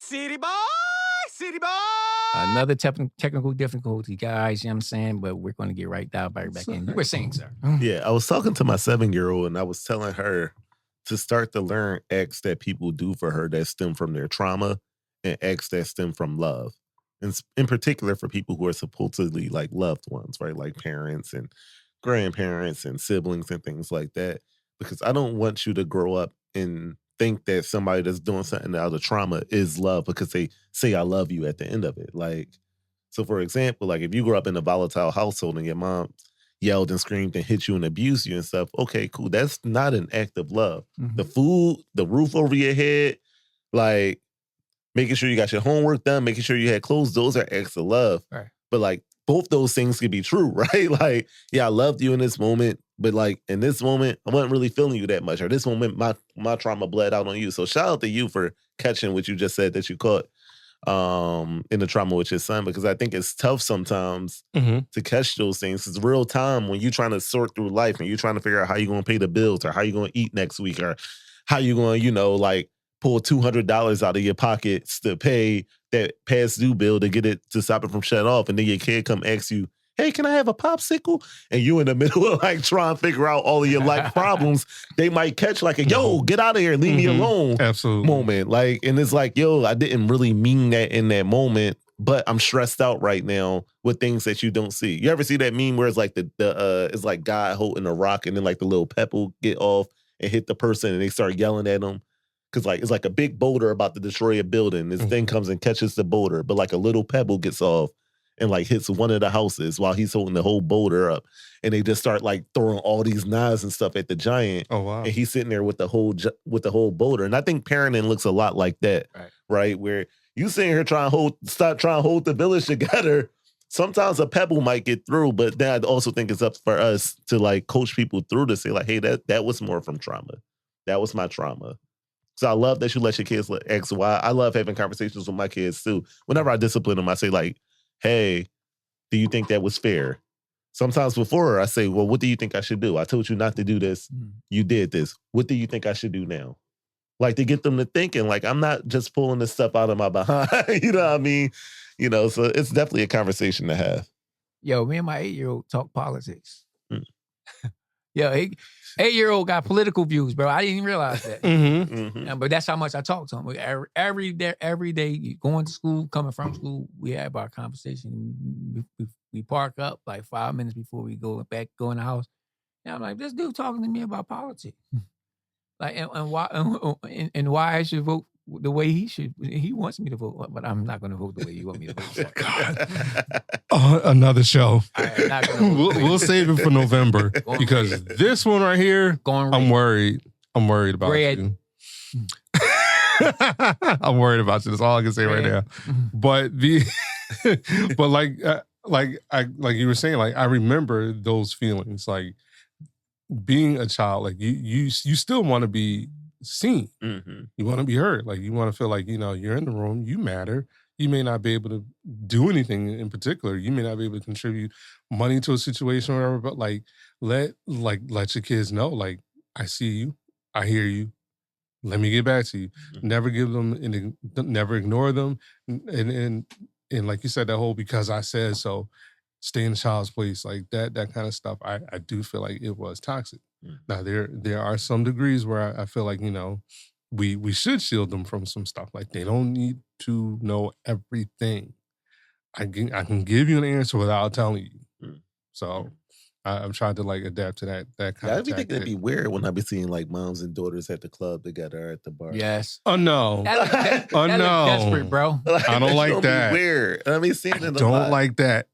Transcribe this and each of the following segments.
City boy, city boy. Another technical difficulty, guys. You know what I'm saying? But we're going to get right back in. You were saying, sir. Yeah, I was talking to my 7-year-old and I was telling her to start to learn acts that people do for her that stem from their trauma and acts that stem from love. And in particular for people who are supposedly like loved ones, right? Like parents and grandparents and siblings and things like that. Because I don't want you to grow up and think that somebody that's doing something out of trauma is love because they say I love you at the end of it. Like, so for example, like if you grew up in a volatile household and your mom yelled and screamed and hit you and abused you and stuff, okay, cool. That's not an act of love. Mhm. The food, the roof over your head, like making sure you got your homework done, making sure you had clothes, those are acts of love. Right. But like both those things could be true, right? Like, yeah, I loved you in this moment, but like in this moment, I wasn't really feeling you that much. Or this moment, my trauma bled out on you. So shout out to you for catching what you just said that you caught in the trauma with your son, because I think it's tough sometimes to catch those things. It's real time when you're trying to sort through life and you're trying to figure out how you're going to pay the bills or how you're going to eat next week or how you're going to, like pull $200 out of your pockets to pay that past due bill to get it to stop it from shut off. And then your kid come ask you, hey, can I have a popsicle? And you in the middle of like trying to figure out all of your life problems. They might catch like a, yo, get out of here, leave me alone. Absolutely. Moment. Like, and it's like, yo, I didn't really mean that in that moment, but I'm stressed out right now with things that you don't see. You ever see that meme where it's like it's like God holding a rock and then like the little pebble get off and hit the person and they start yelling at them? Cause like it's like a big boulder about to destroy a building. This thing comes and catches the boulder, but like a little pebble gets off and like hits one of the houses while he's holding the whole boulder up. And they just start like throwing all these knives and stuff at the giant. Oh, wow. And he's sitting there with the whole boulder. And I think parenting looks a lot like that, right? Where you sitting here trying to hold the village together. Sometimes a pebble might get through, but then I also think it's up for us to like coach people through to say like, hey, that was more from trauma. That was my trauma. So I love that you let your kids let X, Y. I love having conversations with my kids too. Whenever I discipline them, I say like, hey, do you think that was fair? Sometimes before I say, well, what do you think I should do? I told you not to do this. You did this. What do you think I should do now? Like to get them to thinking, like, I'm not just pulling this stuff out of my behind. You know what I mean? So it's definitely a conversation to have. Yo, me and my 8-year-old talk politics. Yo, 8-year-old got political views, bro. I didn't even realize that. But that's how much I talk to him. Every day, going to school, coming from school, we have our conversation. We park up like 5 minutes before we go in the house. And I'm like, this dude talking to me about politics. Like, and why I should vote the way he should. He wants me to vote, but I'm not going to vote the way you want me to vote. God. Another show. We'll save it for November because this one right here, I'm worried. I'm worried about you. I'm worried about you. That's all I can say right now. But but like you were saying, like I remember those feelings, like being a child. Like you still want to be seen. You want to be heard. Like you want to feel like you're in the room. You matter. You may not be able to do anything in particular. You may not be able to contribute money to a situation or whatever. But like let your kids know. Like I see you. I hear you. Let me get back to you. Never give them, never ignore them, and like you said, that whole because I said so. Stay in the child's place, like that kind of stuff. I do feel like it was toxic. Now there are some degrees where I feel like we should shield them from some stuff. Like they don't need to know everything. I can give you an answer without telling you. So I'm trying to like adapt to that kind of. I be thinking it'd be weird when I be seeing like moms and daughters at the club together at the bar. Yes. Oh no. That no. desperate, bro. I don't like that. Weird. I mean, seeing it. Don't like that.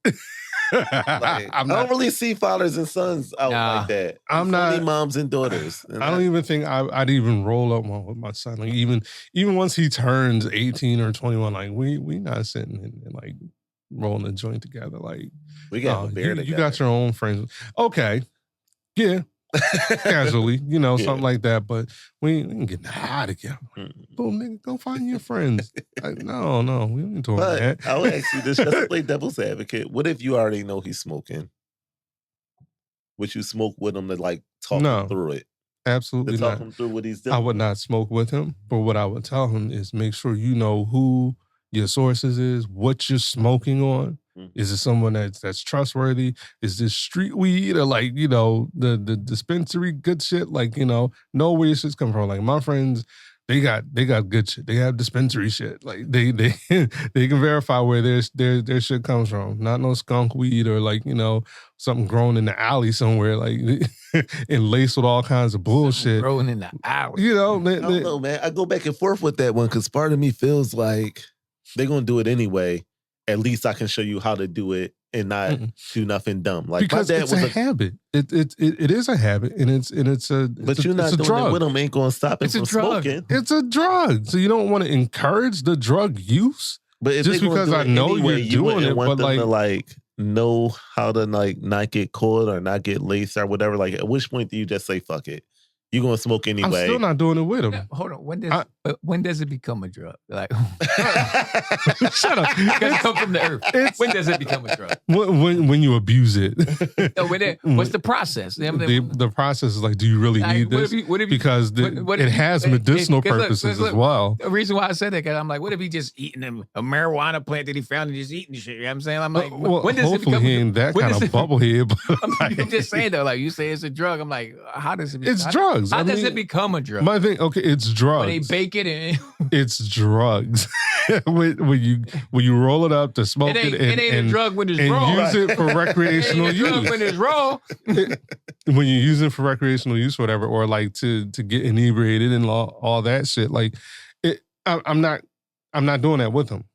I don't really see fathers and sons out like that. I'm not only moms and daughters. I don't even think I'd even roll up with my son. Like even once he turns 18 or 21, like we not sitting and like rolling a joint together. Like we got a beer together. You got your own friends. Okay, yeah, casually, something like that. But we ain't getting high together. Boom, nigga, go find your friends. Like, no, we ain't doing that. I'll ask you this: just to play devil's advocate. What if you already know he's smoking? Would you smoke with him to like talk him through it? Absolutely to talk not. him through what he's doing. I would not smoke with him, but what I would tell him is make sure you know who your sources is, what you're smoking on. Is it someone that's trustworthy? Is this street weed or like, the dispensary good shit? Like, know where your shit's coming from. Like my friends, they got good shit. They have dispensary shit. Like they they can verify where their shit comes from. Not no skunk weed or like, something grown in the alley somewhere, like and laced with all kinds of bullshit. Grown in the alley. I don't know, man. I go back and forth with that one because part of me feels like they're gonna do it anyway. At least I can show you how to do it and not do nothing dumb. Like because my dad it's was a habit. It is a habit, and it's a. But you're not doing drug. it with them. Ain't gonna stop it from smoking. It's a drug, so you don't want to encourage the drug use. But if just because I know you're doing it, want but them to know how to not get caught or not get laced or whatever. Like, at which point do you just say fuck it? You're gonna smoke anyway. I'm still not doing it with him. Yeah, hold on. When does it become a drug? Like, shut up. It come from the earth. When does it become a drug? When you abuse it. What's the process? The process is like, do you really need this? Because it has medicinal purposes as well. The reason why I said that, because I'm like, what if he just eating a marijuana plant that he found and just eating shit? You know what I'm saying? I'm like, when does it become he ain't that kind of bubblehead. I'm just saying though, like you say it's a drug. I'm like, how does it? It's drugs. How does it become a drug? My thing, okay, it's drugs. When they bake it and it's drugs. when you roll it up to smoke it ain't a drug when it's and raw. Use it for recreational use. Drug when it's raw. When you use it for recreational use, whatever, or like to get inebriated and all that shit. Like, I'm not doing that with him.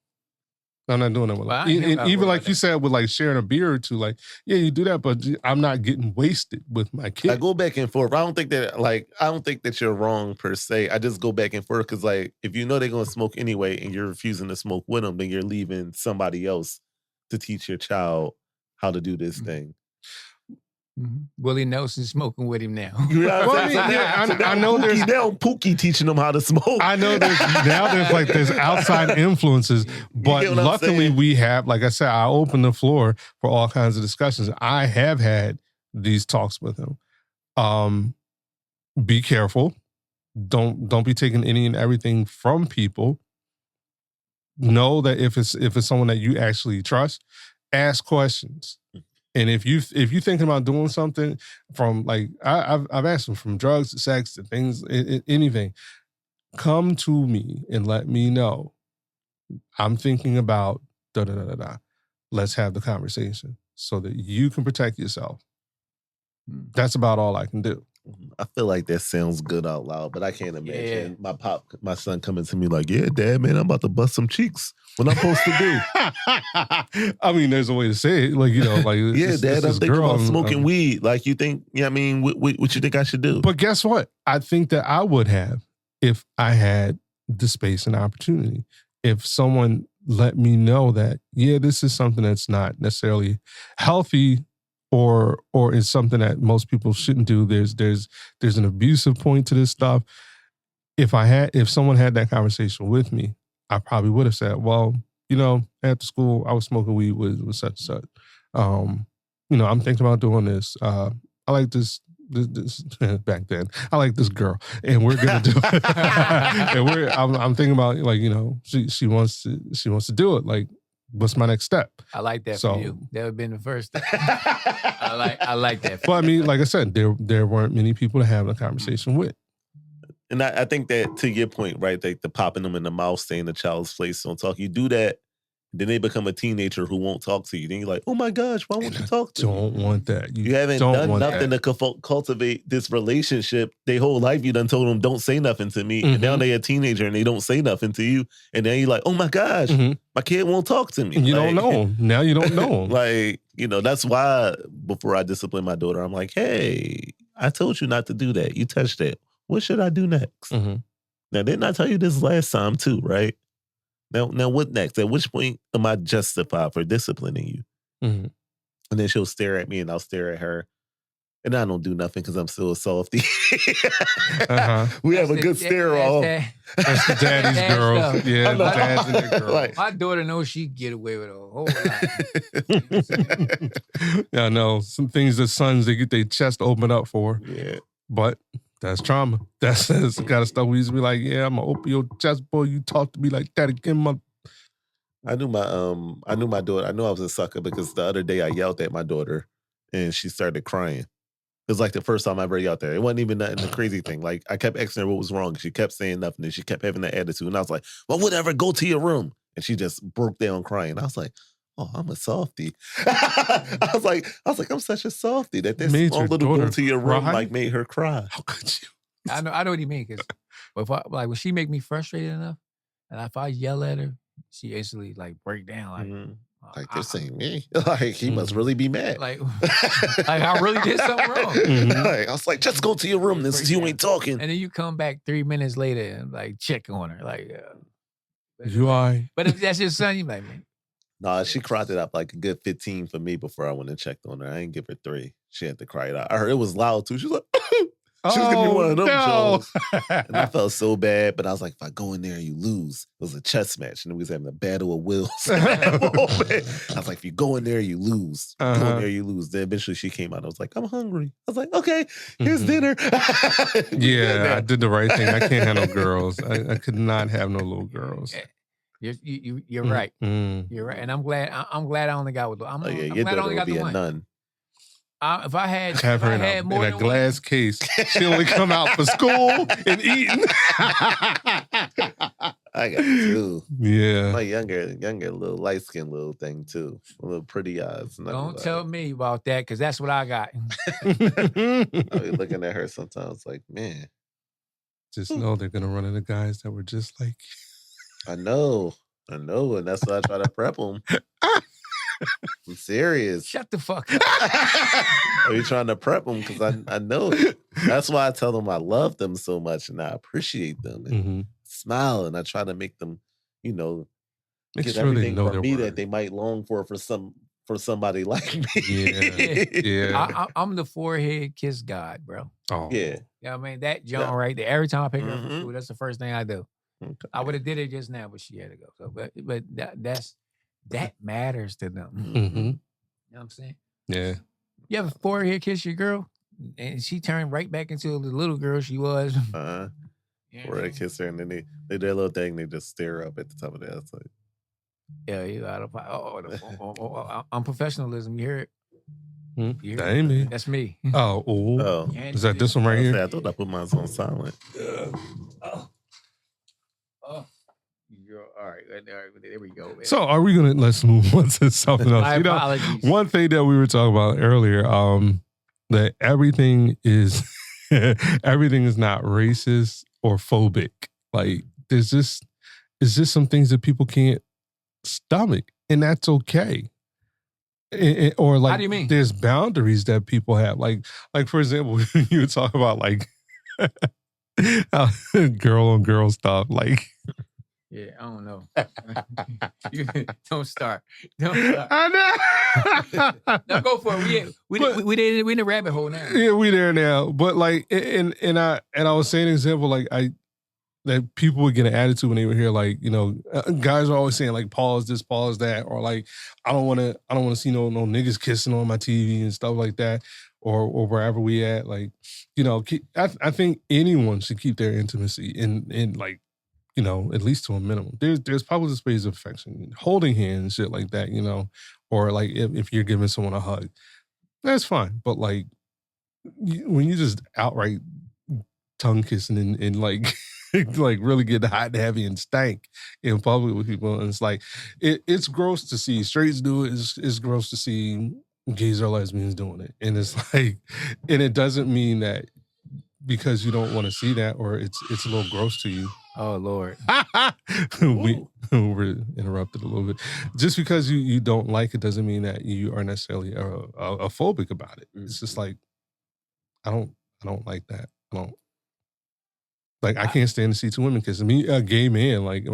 I'm not doing that with him. Even like you said, with like sharing a beer or two, like, yeah, you do that, but I'm not getting wasted with my kid. I go back and forth. I don't think that you're wrong per se. I just go back and forth because like if you know they're gonna smoke anyway and you're refusing to smoke with them, then you're leaving somebody else to teach your child how to do this thing. Mm-hmm. Willie Nelson smoking with him now. You know what I'm saying? I know there's now Pookie teaching them how to smoke. I know there's outside influences, but luckily we have, like I said, I opened the floor for all kinds of discussions. I have had these talks with him. Be careful. Don't be taking any and everything from people. Know that if it's someone that you actually trust, ask questions. And if you thinking about doing something from like I've asked them from drugs to sex to things, anything, come to me and let me know. I'm thinking about da da da da da. Let's have the conversation so that you can protect yourself. That's about all I can do. I feel like that sounds good out loud, but I can't imagine my son coming to me like, yeah, Dad, man, I'm about to bust some cheeks. What I'm supposed to do? I mean, there's a way to say it. Like, like, yeah, Dad, I'm thinking about smoking weed. Like, you think, I mean, what you think I should do? But guess what? I think that I would have if I had the space and opportunity. If someone let me know that, yeah, this is something that's not necessarily healthy or is something that most people shouldn't do. There's an abusive point to this stuff. If someone had that conversation with me, I probably would have said, well, after school I was smoking weed with such and such. I'm thinking about doing this. I like this back then. I like this girl, and we're gonna do it. And I'm thinking about like she wants to do it. Like, what's my next step? I like that for you. That would have been the first step. I like that. But I mean, like I said, there weren't many people to have a conversation with. And I think that to your point, right, like the popping them in the mouth, saying the child's place, don't talk. You do that, then they become a teenager who won't talk to you. Then you're like, oh my gosh, why won't you talk to me? Don't want that. You haven't done nothing to cultivate this relationship. Their whole life you done told them, don't say nothing to me. Mm-hmm. And now they're a teenager and they don't say nothing to you. And then you're like, oh my gosh, my kid won't talk to me. And you don't know. Now you don't know. Like, that's why before I discipline my daughter, I'm like, hey, I told you not to do that. You touched that. What should I do next? Mm-hmm. Now, didn't I tell you this last time too, right? Now what next? At which point am I justified for disciplining you? Mm-hmm. And then she'll stare at me and I'll stare at her. And I don't do nothing because I'm still a softie. We have a good stare off. That's the daddy's girl. Yeah, the dad's and the girl. Like, my daughter knows she get away with a whole lot. Yeah, I know. Some things that sons, they get their chest opened up for. Yeah. But That's trauma. That's the kind of stuff we used to be like, yeah, I'm gonna open your chest, boy. You talk to me like that again, I knew my daughter. I knew I was a sucker because the other day I yelled at my daughter and she started crying. It was like the first time I ever yelled at her. It wasn't even nothing the crazy thing. Like I kept asking her what was wrong. She kept saying nothing and she kept having that attitude. And I was like, well, whatever, go to your room. And she just broke down crying. I was like, oh, I'm a softie. I was like, I'm such a softie that this Made small your little go daughter to your room cry? like made her cry. How could you? I know what you mean. Because when she make me frustrated enough, and if I yell at her, she instantly like break down. Like, Like they're saying me. Like he must really be mad. like I really did something wrong. Like, I was like, just go to your room. This is you ain't talking. And then you come back 3 minutes later and like check on her. Like, You are. but if that's your son, you like, man. Nah, she cried it up like a good 15 for me before I went and checked on her. I didn't give her 3. She had to cry it out. I heard it was loud too. She was like, she was giving me one of them shows. And I felt so bad, but I was like, if I go in there and you lose, it was a chess match and we was having a battle of wills. I was like, if you go in there, you lose. Go in there, you lose. Then eventually she came out. I was like, I'm hungry. I was like, okay, here's dinner. Yeah, I did the right thing. I can't handle girls. I could not have no little girls. You're right. You're right. And I'm glad I only got with I'm your glad I daughter only got will be the a one. nun. If I had, Have her had more in a than glass case. She only come out for school and eating. I got 2. Yeah. My younger little light-skinned little thing too. A little pretty eyes. Don't tell me about that because that's what I got. I be looking at her sometimes like, man. Just know they're gonna run into guys that were just like I know, and that's why I try to prep them. I'm serious. Shut the fuck up. Are you trying to prep them? Because I know. That's why I tell them I love them so much and I appreciate them and smile and I try to make them, make get sure everything they know from me their that they might long for somebody like me. Yeah. I'm the forehead kiss god, bro. Oh. Yeah. You know what I mean? That John right there. Every time I pick her up from Mhm. school, that's the first thing I do. Okay. I would have did it just now, but she had to go. So, but that matters to them. Mm-hmm. You know what I'm saying? Yeah. You ever forehead kiss your girl, and she turned right back into the little girl she was. Or I kiss her and then they do their little thing. They just stare up at the top of their ass. Like, yeah, you out of unprofessionalism. You hear it? You hear That ain't me. That's me. Oh. Is that this one right here? I thought I put mine on silent. All right, there we go. Man. So are we gonna let's move on to something else? My apologies. One thing that we were talking about earlier, that everything is not racist or phobic. Like it's just some things that people can't stomach, and that's okay. Or like, how do you mean? There's boundaries that people have. Like for example, you would talk about like girl on girl stuff. Like, yeah, I don't know. Don't start. I know. No, go for it. We in the rabbit hole now. Yeah, we there now. But like, and I was saying an example like that people would get an attitude when they were here. Like, guys are always saying like, pause this, pause that, or like, I don't want to see no niggas kissing on my TV and stuff like that, or wherever we at. Like, I think anyone should keep their intimacy in like, at least to a minimum. There's probably a space of affection, holding hands, shit like that, or like if you're giving someone a hug, that's fine. But like, when you just outright tongue kissing and like, like really get hot and heavy and stank in public with people, and it's like, it's gross to see straights do it. It's gross to see gays or lesbians doing it, and it's like, and it doesn't mean that because you don't want to see that or it's a little gross to you. Oh Lord, we were interrupted a little bit. Just because you don't like it doesn't mean that you are necessarily a phobic about it. It's just like, I don't like that. I don't like. I can't stand to see 2 women kiss. Me, a gay man, like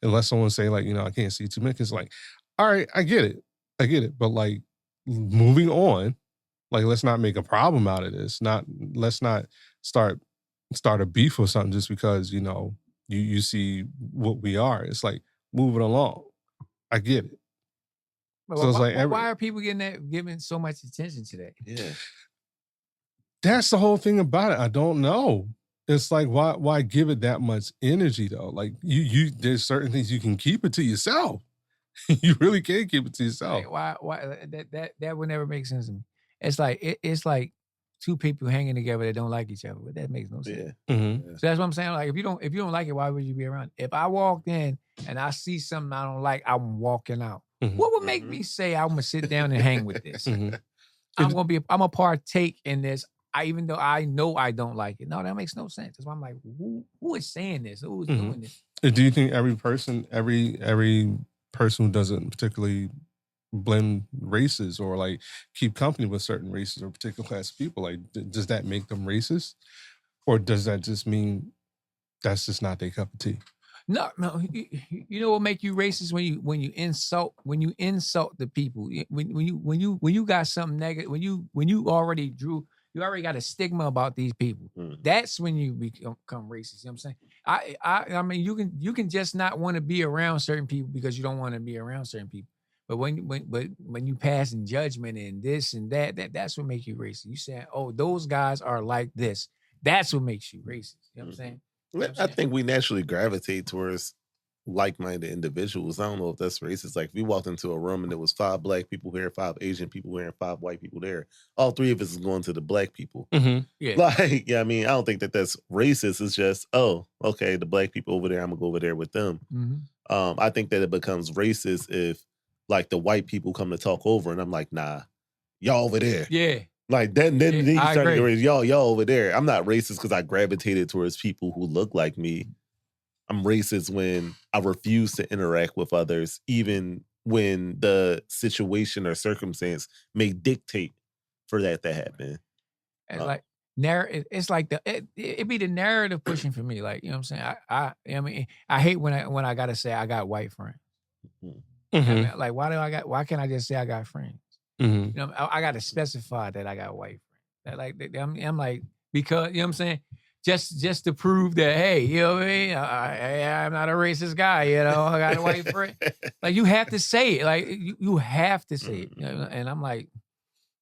unless someone say like, I can't see 2 men kiss. Like, all right, I get it. But like, moving on. Like, let's not make a problem out of this. Let's not start a beef or something just because, you see what we are. It's like, move it along. I get it. So it's like, why are people giving so much attention to that? Yeah. That's the whole thing about it. I don't know. It's like, why give it that much energy though? Like there's certain things you can keep it to yourself. You really can keep it to yourself. Like, why that would never make sense to me. It's like it's like two people hanging together that don't like each other, but that makes no sense. Yeah. Mm-hmm. So that's what I'm saying. Like if you don't like it, why would you be around? If I walked in and I see something I don't like, I'm walking out. Mhm. What would make me say I'm gonna sit down and hang with this? Mhm. I'm gonna partake in this. Even though I know I don't like it. No, that makes no sense. That's why I'm like, who is saying this? Who is doing this? Do you think every person who doesn't particularly blend races or like keep company with certain races or particular class of people, like does that make them racist, or does that just mean that's just not their cup of tea? No. You know what make you racist when you insult the people. When you got something negative, when you already got a stigma about these people. That's when you become racist. You know what I'm saying? I mean you can just not want to be around certain people because you don't want to be around certain people. But when you pass in judgment and this and that's what makes you racist. You saying, oh, those guys are like this. That's what makes you racist. You know what I'm saying? I think we naturally gravitate towards like-minded individuals. I don't know if that's racist. Like if we walked into a room and there was 5 black people here, 5 Asian people here, and 5 white people there, all 3 of us is going to the black people. Mm-hmm. Yeah. Like, yeah, I mean, I don't think that that's racist. It's just, oh, okay, the black people over there, I'm gonna go over there with them. Mm-hmm. I think that it becomes racist if like the white people come to talk over and I'm like, nah, y'all over there. Yeah. Like then you I start to agree. raise y'all over there. I'm not racist because I gravitated towards people who look like me. I'm racist when I refuse to interact with others, even when the situation or circumstance may dictate for that to happen. And like it's like it be the narrative pushing for me. Like, you know what I'm saying? I mean, I hate when I gotta say I got white friends. Mm-hmm. I mean, like, why can't I just say I got friends? Mm-hmm. You know, I got to specify that I got white friends. That like, I'm like, because, you know what I'm saying? Just to prove that, hey, you know what I mean? I'm not a racist guy, you know, I got a white friend. Like, you have to say it. Like, you have to say it. You know? And I'm like,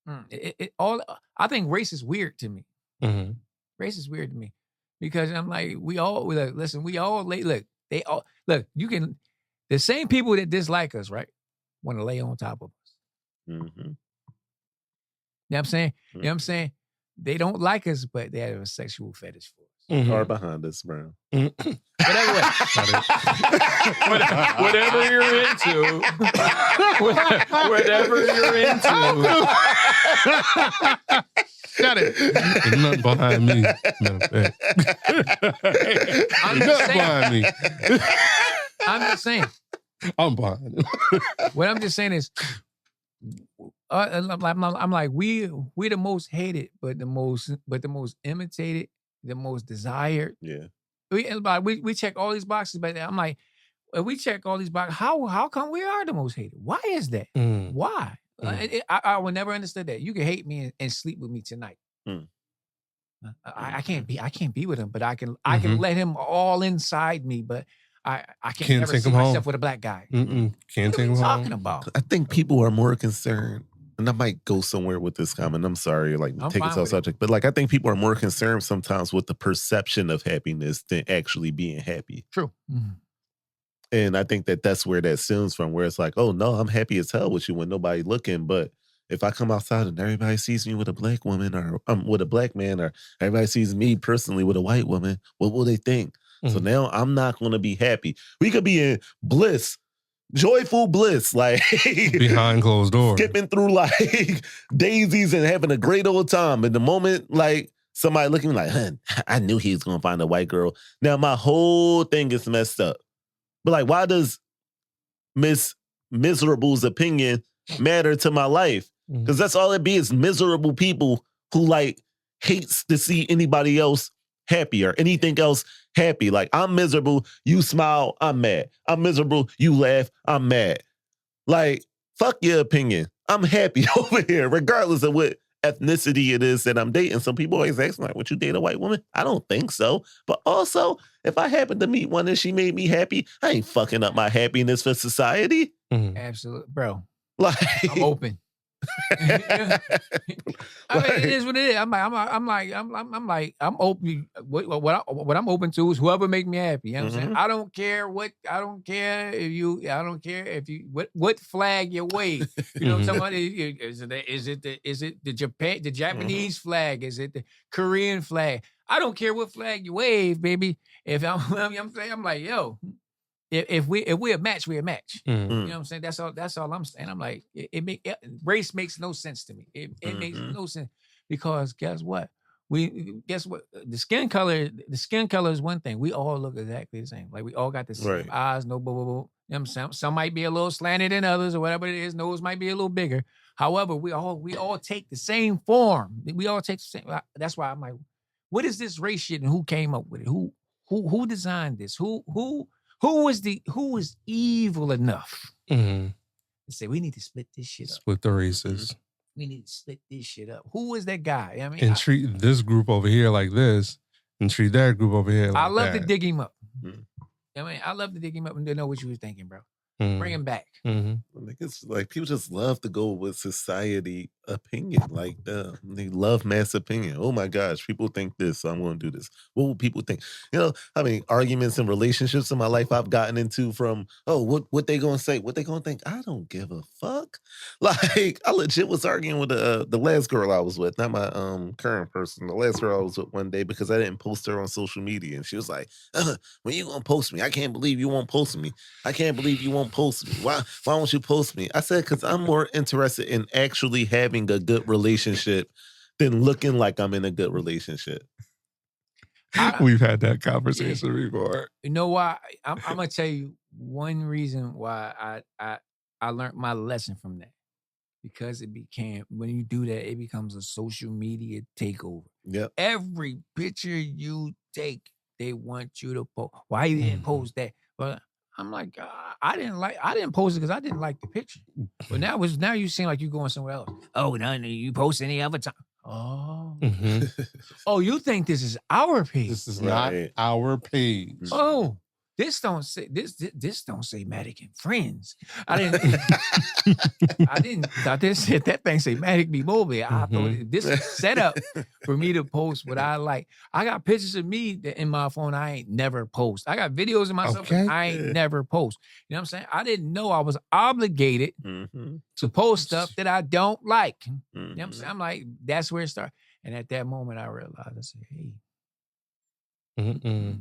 I think race is weird to me. Mm-hmm. Race is weird to me. Because I'm like, the same people that dislike us, right, want to lay on top of us. Mm-hmm. You know what I'm saying? You know what I'm saying? They don't like us, but they have a sexual fetish for us. Mm-hmm. Or behind us, bro. Whatever you're into. Whatever you're into. Got it. There's nothing behind me. I'm just saying. I'm behind. What I'm just saying is, I'm like, we the most hated, but the most imitated, the most desired. Yeah. We check all these boxes, but I'm like, if we check all these boxes, how come we are the most hated? Why is that? Why? I will never understand that. You can hate me and sleep with me tonight. I can't be with him, but I can let him all inside me, but I can't never take see him myself home with a black guy. Can't What take are him you home. talking about? I think people are more concerned, and I might go somewhere with this comment. I'm sorry, like I'm take it fine to a with it. subject, but like I think people are more concerned sometimes with the perception of happiness than actually being happy. True. And I think that that's where that stems from, where it's like, oh no, I'm happy as hell with you when nobody's looking, but if I come outside and everybody sees me with a black woman or with a black man, or everybody sees me personally with a white woman, what will they think? So now I'm not going to be happy. We could be in bliss, joyful bliss, like Behind closed doors. skipping through like daisies and having a great old time. And the moment like somebody looking like, huh, I knew he was going to find a white girl. Now my whole thing is messed up. But like, why does Miss Miserable's opinion matter to my life? Because that's all it be, is miserable people who like hates to see anybody else happy or anything else happy. Like, I'm miserable, you smile, I'm mad. I'm miserable, you laugh, I'm mad. Like, fuck your opinion. I'm happy over here, regardless of what ethnicity it is that I'm dating. Some people always ask me, like, would you date a white woman? I don't think so. But also, if I happen to meet one and she made me happy, I ain't fucking up my happiness for society. Absolutely, bro. Like, I'm open. I mean, it is what it is. I'm open. What I'm open to is whoever make me happy. You know what I'm saying? I don't care what flag you wave. You know what I'm talking about? Is it the Japanese flag? Is it the Korean flag? I don't care what flag you wave, baby. If I'm like, yo, if we're a match, we're a match. You know what I'm saying? That's all I'm saying. I'm like, race makes no sense to me. It makes no sense because guess what? The skin color is one thing. We all look exactly the same. Like we all got the same eyes, no blah, blah, blah. You know what I'm saying? Some might be a little slanted than others or whatever it is. Nose might be a little bigger. However, we all take the same form. We all take the same. That's why I'm like, what is this race shit and who came up with it? Who designed this? Who was evil enough to say we need to split this shit up? Split the races. We need to split this shit up. Who was that guy? I mean, and treat this group over here like this, and treat that group over here like that. I love to dig him up. I mean, I love to dig him up and to know what you was thinking, bro. Bring him back. It's like people just love to go with society opinion. Like they love mass opinion. Oh my gosh, people think this, so I'm going to do this. What will people think? You know, I mean, arguments and relationships in my life I've gotten into from, what they going to say? What they going to think? I don't give a fuck. Like, I legit was arguing with the last girl I was with, not my current person. The last girl I was with one day because I didn't post her on social media. And she was like, when you going to post me? I can't believe you won't post me. I can't believe you won't post me. Why won't you post me? I said, because I'm more interested in actually having a good relationship than looking like I'm in a good relationship. We've had that conversation before. You know why? I'm gonna tell you one reason why I learned my lesson from that. Because when you do that, it becomes a social media takeover. Yep. Every picture you take, they want you to post. Why you didn't post that? But I'm like, I didn't post it because I didn't like the picture. But now you seem like you're going somewhere else. Oh, no, you post any other time. Oh. Oh, you think this is our page? This is not our page. Oh, this don't say Matic and Friends. I thought this said that thing say Matic be mobile. I thought this was set up for me to post what I like. I got pictures of me in my phone I ain't never post. I got videos of myself that I ain't never post. You know what I'm saying? I didn't know I was obligated to post stuff that I don't like. You know what I'm saying? I'm like, that's where it started. And at that moment I realized, I said, hey.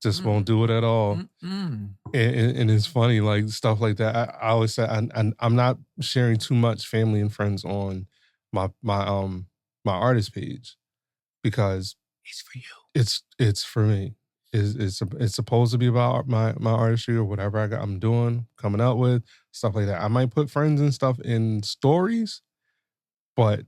Just won't do it at all. And it's funny, like stuff like that. I always say I'm not sharing too much family and friends on my artist page because it's for you. It's for me. It's supposed to be about my artistry or whatever I'm doing, coming out with, stuff like that. I might put friends and stuff in stories, but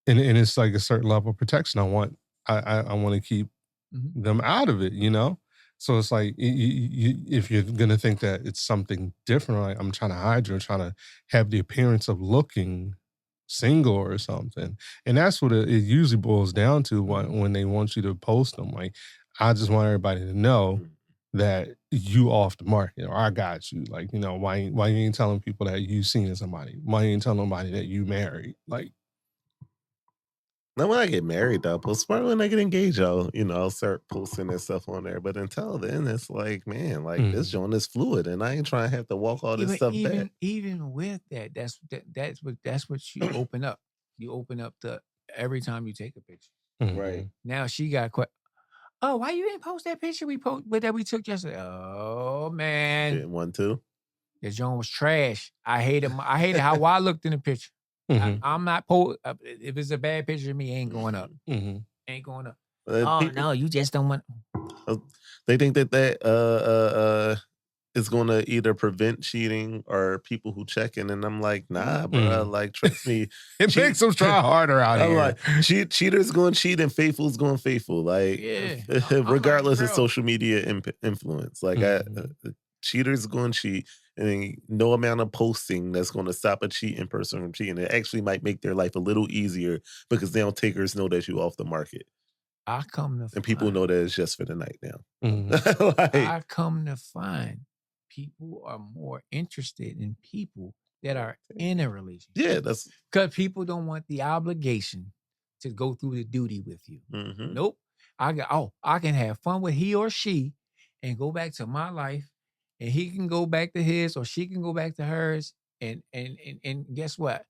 and it's like a certain level of protection I want to keep them out of it, you know? So it's like, if you're going to think that it's something different, like I'm trying to hide you or trying to have the appearance of looking single or something. And that's what it usually boils down to when they want you to post them. Like, I just want everybody to know that you off the market or I got you. Like, you know, why you ain't telling people that you seen somebody? Why you ain't telling nobody that you married? Like, now, when I get married, though, probably when I get engaged, I'll start posting that stuff on there. But until then, it's like, man, like this joint is fluid, and I ain't trying to have to walk all this stuff back. Even with that, that's what you open up. You open up every time you take a picture. Right now, she got oh, why you didn't post that picture that we took yesterday? Oh man, didn't want to. The joint was trash. I hated how I looked in the picture. I'm not if it's a bad picture of me, it ain't going up. Ain't going up. No, you just don't want. They think that is going to either prevent cheating or people who check in, and I'm like, nah, bro. Like, trust me, it makes them try harder out here. Like, cheaters going to cheat and faithful's going faithful. Like, regardless of social media influence, like cheaters going to cheat. And no amount of posting that's going to stop a cheating person from cheating. It actually might make their life a little easier because now takers know that you off the market. And people know that it's just for the night now. I come to find people are more interested in people that are in a relationship. Yeah, that's Because people don't want the obligation to go through the duty with you. mhm. Nope. I can have fun with he or she and go back to my life, and he can go back to his, or she can go back to hers. And guess what?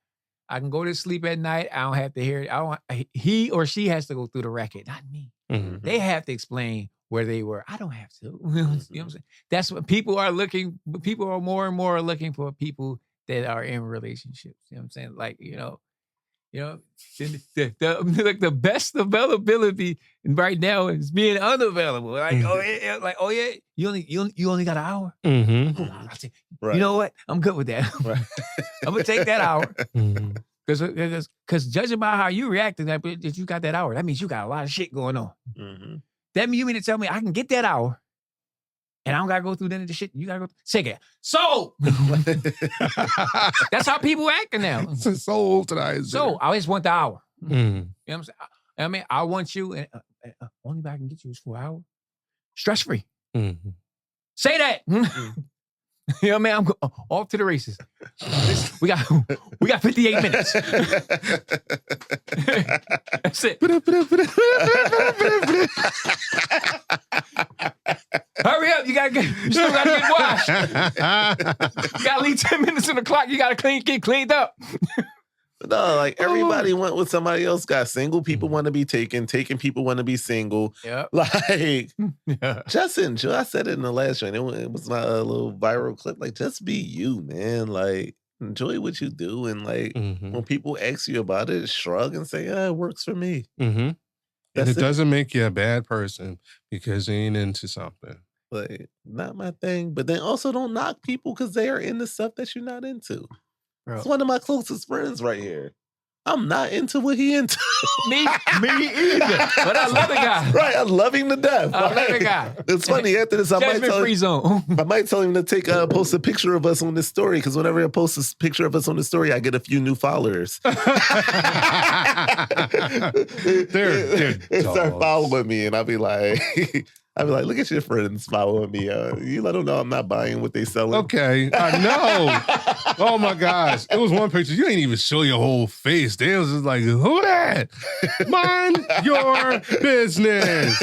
I can go to sleep at night. I don't have to hear it. He or she has to go through the record, not me. Mhm. They have to explain where they were. I don't have to. You know what I'm saying? That's what people are looking. People are more and more looking for people that are in relationships. You know what I'm saying? Like, the best availability right now is being unavailable. Like, oh yeah, you only got an hour. Mhm. Right. You know what? I'm good with that. Right. I'm gonna take that hour. Mhm. Because judging by how you reacted, that you got that hour, that means you got a lot of shit going on. Mhm. That mean you mean to tell me I can get that hour, and I don't gotta go through none of the shit. You gotta go. Say it. So that's how people acting now. So old tonight. So I just want the hour. Mhm. You know what I'm saying? I mean, I want you, and only way I can get you is for an hour, stress free. Mhm. Say that. You know what I mean? I'm off to the races. We got 58 minutes. That's it. Hurry up! You still gotta get washed. You gotta leave 10 minutes on the clock. You gotta get cleaned up. No, like everybody want what somebody else got. Single people want to be taken people want to be single. Yep. Like Yeah. just enjoy. I said it in the last show. It was my little viral clip. Like, just be you, man. Like, enjoy what you do, and like Mhm. when people ask you about it, shrug and say, "Yeah, it works for me." Mhm. And That's it it. doesn't make you a bad person because you ain't into something. Like, not my thing. But then also don't knock people because they are into stuff that you're not into. Bro. It's one of my closest friends right here. I'm not into what he into. Me either. But I love the guy. Right, I love him to death. I love the Like, guy. it's funny. After this, I might Judgment tell free zone. I might tell him to post a picture of us on this story, because whenever I post a picture of us on the story, I get a few new followers. They're Start dogs. following me, and I'll be like, look at your friends following me. You let them know I'm not buying what they selling. Okay, I know. Oh my gosh. It was one picture. You ain't even show your whole face. They was just like, who that? Mind your business.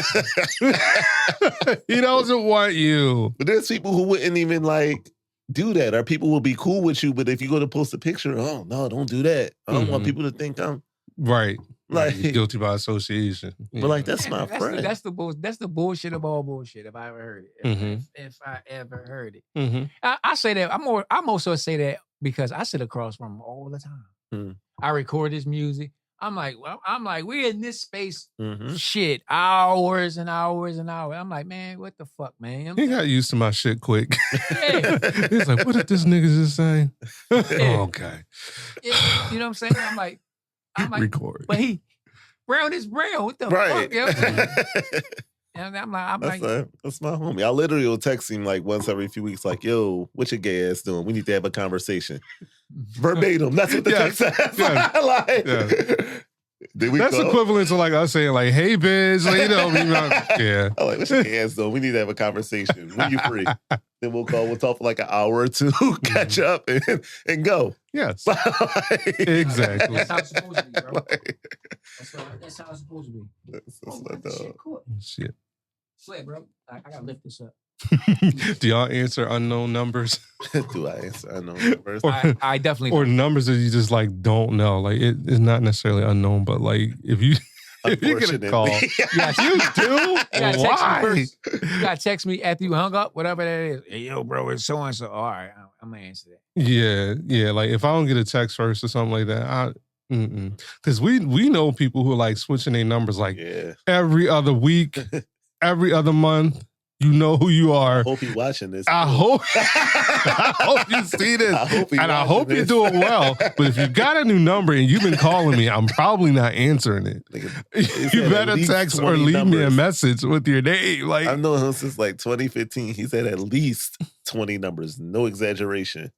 He doesn't want you. But there's people who wouldn't even like do that, or people will be cool with you, but if you go to post a picture, oh no, don't do that. I don't want people to think I'm Right. like, You're guilty by association. but like, that's my friend. That's the bullshit of all bullshit. If I ever heard it. Mhm. If I ever heard it. Mm-hmm. I say that. I'm also say that because I sit across from him all the time. Mm. I record his music. I'm like, we're in this space, Mhm. shit, hours and hours and hours. I'm like, man, what the fuck, man? He got used to my shit quick. Yeah. He's like, what did this nigga just say? Oh, okay. Yeah, you know what I'm saying? I'm like, Record. but he brown is brown. What the Right. fuck? You know what I'm saying? And I'm like, That's my homie. I literally will text him like once every few weeks, like, yo, what your gay ass doing? We need to have a conversation. Verbatim. That's what the Yes. text says. Yes. Like, Yes. Did we That's call? equivalent to like us saying like, hey, bitch. Like, yeah. I'm like, what's your gay ass doing? We need to have a conversation. When you free? Then we'll talk for like an hour or two, catch up and go. Yes. Like, Exactly. that's how it's supposed to be, bro. like, That's how it's supposed to be. that's Oh, my got the dog. shit caught. Shit. Slip, bro. I gotta lift this up. Do y'all answer unknown numbers? Do I answer? I know numbers. Or- I definitely Or numbers that you just like don't know? Like it's not necessarily unknown, but like if you get a call, Unfortunately. Yeah, you do? You gotta text me Why? first. You gotta text me after you hung up, whatever that is. Hey, yo, bro, it's so and so. All right, I'm gonna answer that. Yeah. Like if I don't get a text first or something like that, because we know people who are like switching their numbers like Yeah. every other week, every other month. You know who you are. Hope you watching this. I hope you see this. I hope he And I watching hope you're this. doing well. But if you got a new number and you've been calling me, I'm probably not answering it. He You said at better least text or 20 leave me a numbers. message with your name. Like, I've known him since like 2015. He said at least 20 numbers. No exaggeration.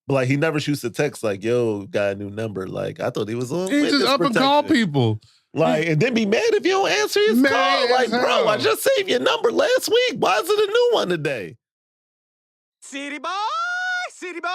But like he never shoots a text like, yo, got a new number. Like I thought he was on he just witness up and call protection. people. Like, and then be mad if you don't answer his Mad call. Like, as bro, hell. I just saved your number last week. Why is it a new one today? City boy, city boy.